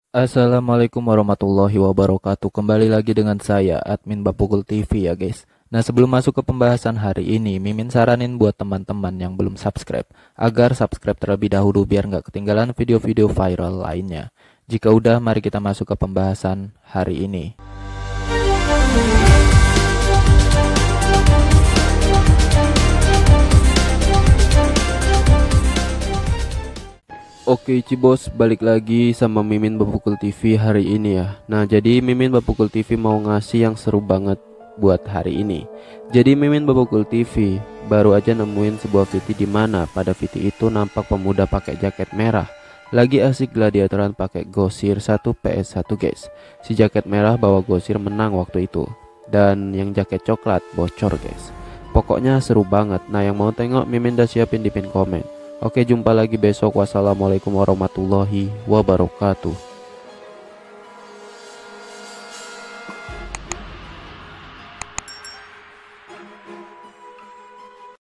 Assalamualaikum warahmatullahi wabarakatuh. Kembali lagi dengan saya, admin Bapukul TV ya guys. Nah, sebelum masuk ke pembahasan hari ini, Mimin saranin buat teman-teman yang belum subscribe agar subscribe terlebih dahulu biar nggak ketinggalan video-video viral lainnya. Jika udah, mari kita masuk ke pembahasan hari ini. Oke Cibos, balik lagi sama Mimin Bapukul TV hari ini ya. Nah, jadi Mimin Bapukul TV mau ngasih yang seru banget buat hari ini. Jadi Mimin Bapukul TV baru aja nemuin sebuah VT di mana pada VT itu nampak pemuda pakai jaket merah lagi asik gladiatoran pakai Gosir 1 PS 1 guys. Si jaket merah bawa Gosir menang waktu itu. Dan yang jaket coklat bocor guys. Pokoknya seru banget. Nah, yang mau tengok Mimin udah siapin di pin komen. Oke, jumpa lagi besok. Wassalamualaikum warahmatullahi wabarakatuh.